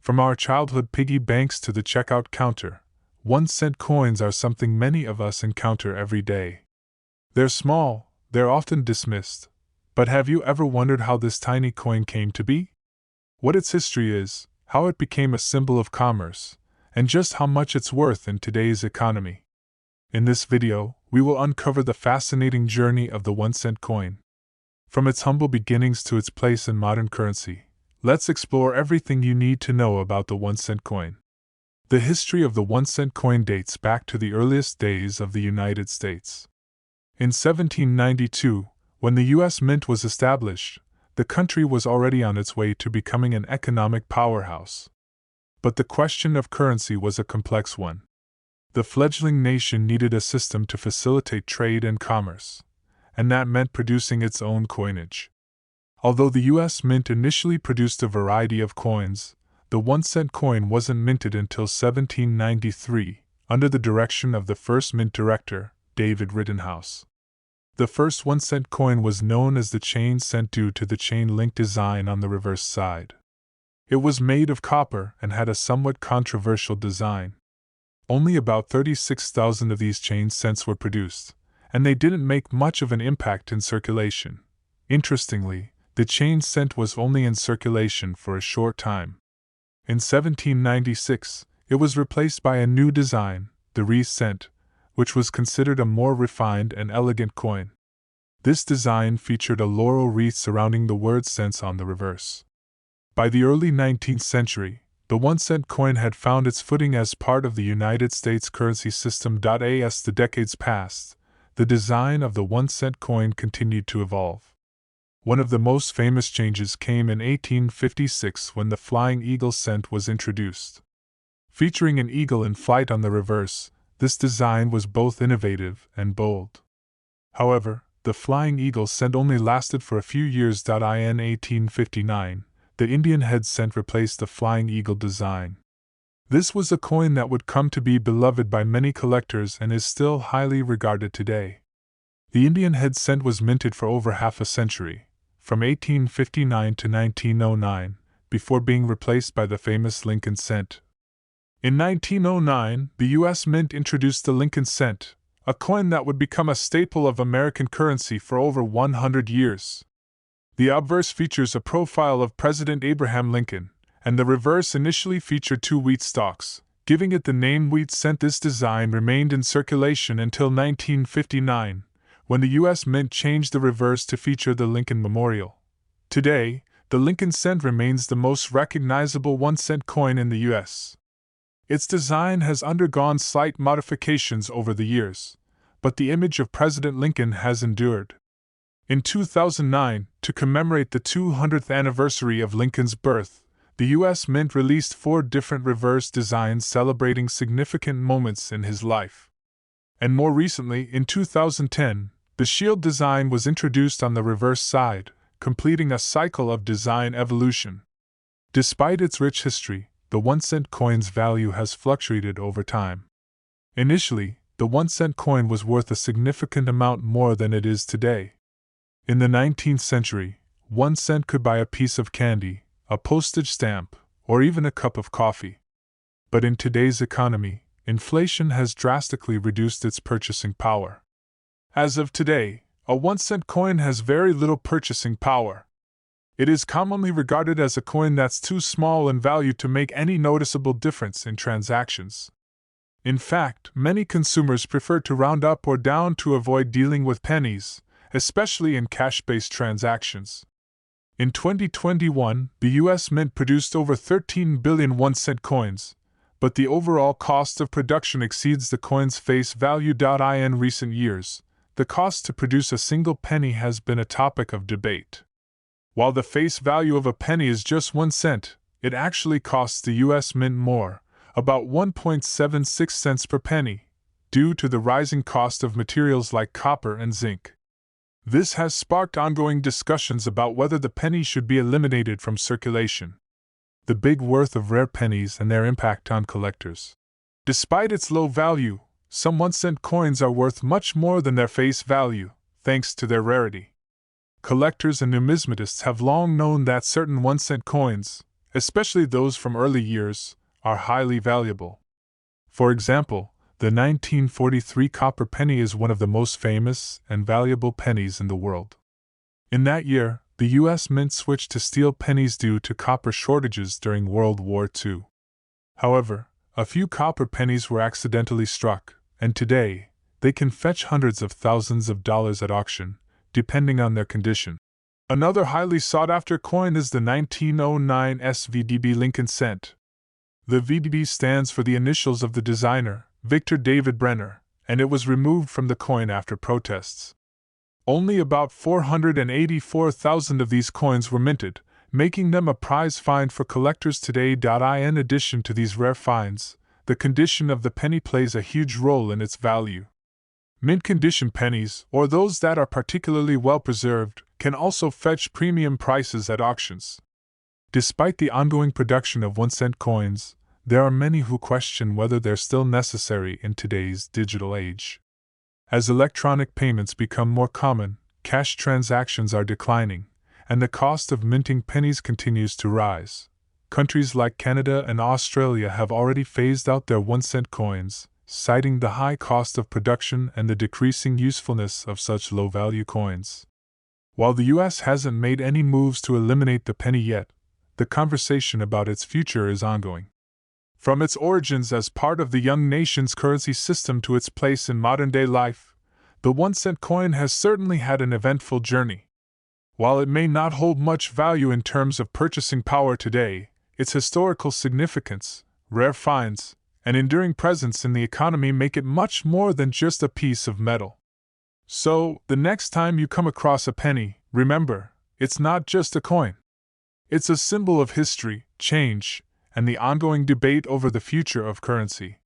From our childhood piggy banks to the checkout counter, 1-cent coins are something many of us encounter every day. They're small, they're often dismissed, but have you ever wondered how this tiny coin came to be? What its history is, how it became a symbol of commerce, and just how much it's worth in today's economy. In this video, we will uncover the fascinating journey of the 1-cent coin. From its humble beginnings to its place in modern currency, let's explore everything you need to know about the 1-cent coin. The history of the 1-cent coin dates back to the earliest days of the United States. In 1792, when the U.S. Mint was established, the country was already on its way to becoming an economic powerhouse. But the question of currency was a complex one. The fledgling nation needed a system to facilitate trade and commerce, and that meant producing its own coinage. Although the U.S. Mint initially produced a variety of coins, the 1-cent coin wasn't minted until 1793, under the direction of the first mint director, David Rittenhouse. The first 1-cent coin was known as the chain cent due to the chain-link design on the reverse side. It was made of copper and had a somewhat controversial design. Only about 36,000 of these chain cents were produced, and they didn't make much of an impact in circulation. Interestingly, the chain cent was only in circulation for a short time. In 1796, it was replaced by a new design, the wreath cent, which was considered a more refined and elegant coin. This design featured a laurel wreath surrounding the word cents on the reverse. By the early 19th century, the 1-cent coin had found its footing as part of the United States currency system. As the decades passed, the design of the 1-cent coin continued to evolve. One of the most famous changes came in 1856 when the Flying Eagle cent was introduced. Featuring an eagle in flight on the reverse, this design was both innovative and bold. However, the Flying Eagle cent only lasted for a few years. In 1859, the Indian head cent replaced the Flying Eagle design. This was a coin that would come to be beloved by many collectors and is still highly regarded today. The Indian head cent was minted for over half a century, from 1859 to 1909, before being replaced by the famous Lincoln cent. In 1909, the U.S. Mint introduced the Lincoln cent, a coin that would become a staple of American currency for over 100 years. The obverse features a profile of President Abraham Lincoln, and the reverse initially featured two wheat stalks, giving it the name wheat cent. This design remained in circulation until 1959, when the U.S. Mint changed the reverse to feature the Lincoln Memorial. Today, the Lincoln cent remains the most recognizable 1-cent coin in the U.S. Its design has undergone slight modifications over the years, but the image of President Lincoln has endured. In 2009, to commemorate the 200th anniversary of Lincoln's birth, the U.S. Mint released 4 different reverse designs celebrating significant moments in his life. And more recently, in 2010, the shield design was introduced on the reverse side, completing a cycle of design evolution. Despite its rich history, the 1-cent coin's value has fluctuated over time. Initially, the 1-cent coin was worth a significant amount more than it is today. In the 19th century, 1 cent could buy a piece of candy, a postage stamp, or even a cup of coffee. But in today's economy, inflation has drastically reduced its purchasing power. As of today, a 1-cent coin has very little purchasing power. It is commonly regarded as a coin that's too small in value to make any noticeable difference in transactions. In fact, many consumers prefer to round up or down to avoid dealing with pennies, especially in cash-based transactions. In 2021, the U.S. Mint produced over 13 billion 1-cent coins, but the overall cost of production exceeds the coin's face value. In recent years, the cost to produce a single penny has been a topic of debate. While the face value of a penny is just 1 cent, it actually costs the U.S. Mint more, about 1.76 cents per penny, due to the rising cost of materials like copper and zinc. This has sparked ongoing discussions about whether the penny should be eliminated from circulation. The big worth of rare pennies and their impact on collectors. Despite its low value, some 1-cent coins are worth much more than their face value, thanks to their rarity. Collectors and numismatists have long known that certain 1-cent coins, especially those from early years, are highly valuable. For example, the 1943 copper penny is one of the most famous and valuable pennies in the world. In that year, the U.S. Mint switched to steel pennies due to copper shortages during World War II. However, a few copper pennies were accidentally struck, and today, they can fetch hundreds of thousands of dollars at auction, depending on their condition. Another highly sought-after coin is the 1909 SVDB Lincoln cent. The VDB stands for the initials of the designer, Victor David Brenner, and it was removed from the coin after protests. Only about 484,000 of these coins were minted, making them a prize find for collectors today. In addition to these rare finds, the condition of the penny plays a huge role in its value. Mint condition pennies, or those that are particularly well preserved, can also fetch premium prices at auctions. Despite the ongoing production of 1-cent coins, there are many who question whether they're still necessary in today's digital age. As electronic payments become more common, cash transactions are declining, and the cost of minting pennies continues to rise. Countries like Canada and Australia have already phased out their 1-cent coins, citing the high cost of production and the decreasing usefulness of such low-value coins. While the U.S. hasn't made any moves to eliminate the penny yet, the conversation about its future is ongoing. From its origins as part of the young nation's currency system to its place in modern-day life, the 1-cent coin has certainly had an eventful journey. While it may not hold much value in terms of purchasing power today, its historical significance, rare finds, and enduring presence in the economy make it much more than just a piece of metal. So, the next time you come across a penny, remember, it's not just a coin. It's a symbol of history, change, and the ongoing debate over the future of currency.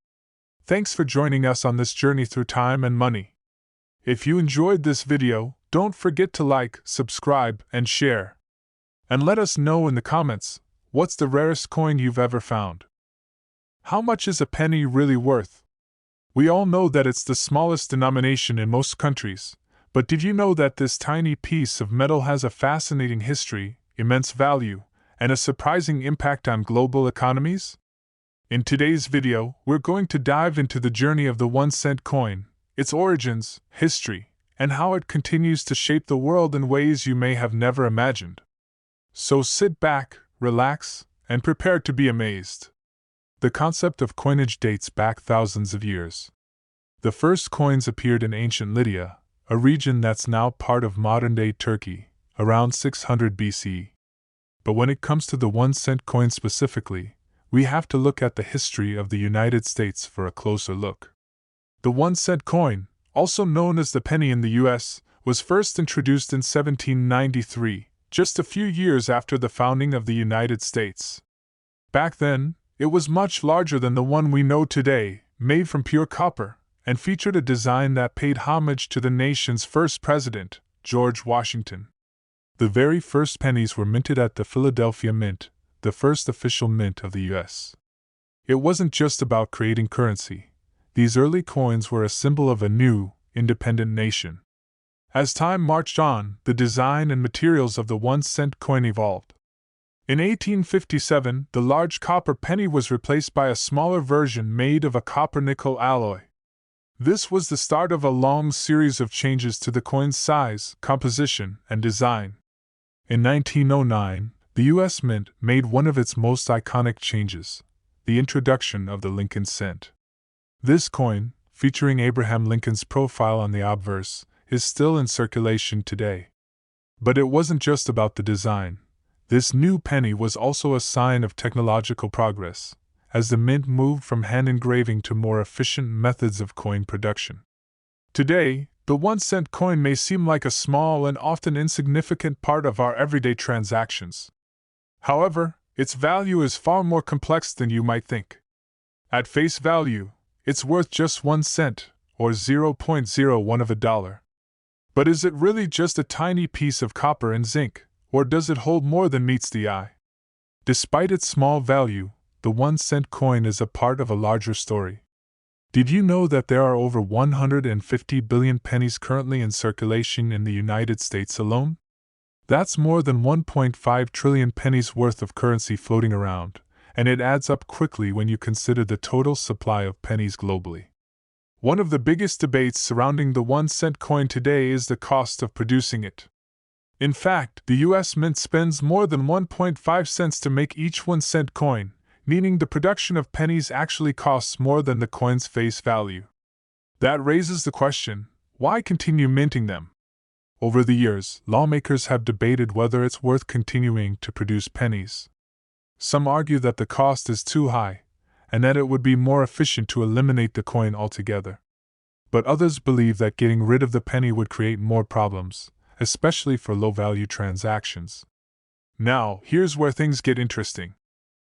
Thanks for joining us on this journey through time and money. If you enjoyed this video, don't forget to like, subscribe, and share. And let us know in the comments, what's the rarest coin you've ever found? How much is a penny really worth? We all know that it's the smallest denomination in most countries, but did you know that this tiny piece of metal has a fascinating history, immense value, and a surprising impact on global economies? In today's video, we're going to dive into the journey of the 1-cent coin, its origins, history, and how it continues to shape the world in ways you may have never imagined. So sit back, relax, and prepare to be amazed. The concept of coinage dates back thousands of years. The first coins appeared in ancient Lydia, a region that's now part of modern-day Turkey, around 600 BC. But when it comes to the 1-cent coin specifically, we have to look at the history of the United States for a closer look. The 1-cent coin, also known as the penny in the U.S., was first introduced in 1793, just a few years after the founding of the United States. Back then, it was much larger than the one we know today, made from pure copper, and featured a design that paid homage to the nation's first president, George Washington. The very first pennies were minted at the Philadelphia Mint, the first official mint of the U.S. It wasn't just about creating currency. These early coins were a symbol of a new, independent nation. As time marched on, the design and materials of the 1-cent coin evolved. In 1857, the large copper penny was replaced by a smaller version made of a copper-nickel alloy. This was the start of a long series of changes to the coin's size, composition, and design. In 1909, the U.S. Mint made one of its most iconic changes, the introduction of the Lincoln cent. This coin, featuring Abraham Lincoln's profile on the obverse, is still in circulation today. But it wasn't just about the design. This new penny was also a sign of technological progress, as the mint moved from hand engraving to more efficient methods of coin production. Today, the 1-cent coin may seem like a small and often insignificant part of our everyday transactions. However, its value is far more complex than you might think. At face value, it's worth just 1 cent, or 0.01 of a dollar. But is it really just a tiny piece of copper and zinc, or does it hold more than meets the eye? Despite its small value, the 1-cent coin is a part of a larger story. Did you know that there are over 150 billion pennies currently in circulation in the United States alone? That's more than 1.5 trillion pennies worth of currency floating around, and it adds up quickly when you consider the total supply of pennies globally. One of the biggest debates surrounding the 1-cent coin today is the cost of producing it. In fact, the US Mint spends more than 1.5 cents to make each 1-cent coin, meaning the production of pennies actually costs more than the coin's face value. That raises the question, why continue minting them? Over the years, lawmakers have debated whether it's worth continuing to produce pennies. Some argue that the cost is too high, and that it would be more efficient to eliminate the coin altogether. But others believe that getting rid of the penny would create more problems, especially for low-value transactions. Now, here's where things get interesting.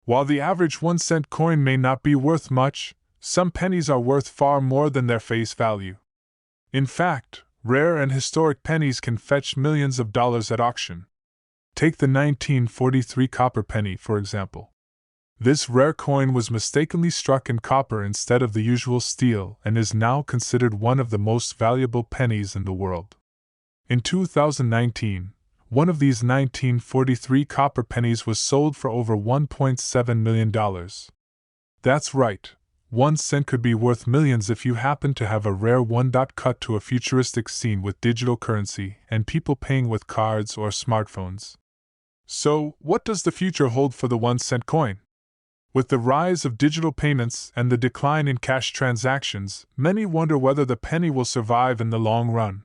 While the average 1-cent coin may not be worth much, some pennies are worth far more than their face value. In fact, rare and historic pennies can fetch millions of dollars at auction. Take the 1943 copper penny, for example. This rare coin was mistakenly struck in copper instead of the usual steel and is now considered one of the most valuable pennies in the world. In 2019, one of these 1943 copper pennies was sold for over $1.7 million. That's right, 1 cent could be worth millions if you happen to have a rare one. Cut to a futuristic scene with digital currency and people paying with cards or smartphones. So, what does the future hold for the 1-cent coin? With the rise of digital payments and the decline in cash transactions, many wonder whether the penny will survive in the long run.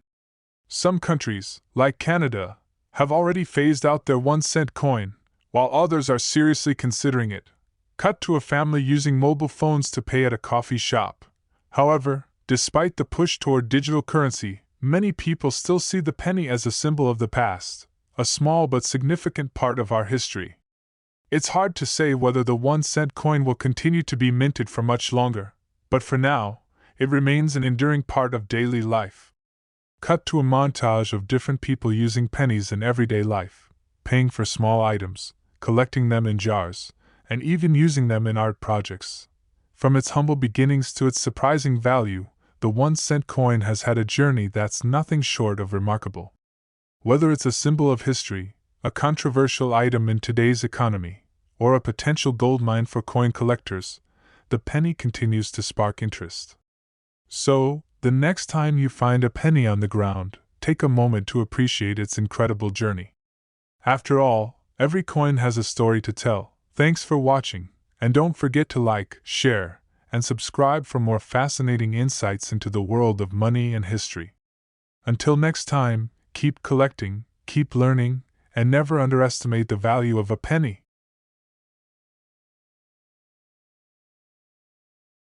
Some countries, like Canada, have already phased out their 1-cent coin, while others are seriously considering it. Cut to a family using mobile phones to pay at a coffee shop. However, despite the push toward digital currency, many people still see the penny as a symbol of the past, a small but significant part of our history. It's hard to say whether the 1-cent coin will continue to be minted for much longer, but for now, it remains an enduring part of daily life. Cut to a montage of different people using pennies in everyday life, paying for small items, collecting them in jars, and even using them in art projects. From its humble beginnings to its surprising value, the 1-cent coin has had a journey that's nothing short of remarkable. Whether it's a symbol of history, a controversial item in today's economy, or a potential goldmine for coin collectors, the penny continues to spark interest. So, the next time you find a penny on the ground, take a moment to appreciate its incredible journey. After all, every coin has a story to tell. Thanks for watching, and don't forget to like, share, and subscribe for more fascinating insights into the world of money and history. Until next time, keep collecting, keep learning, and never underestimate the value of a penny.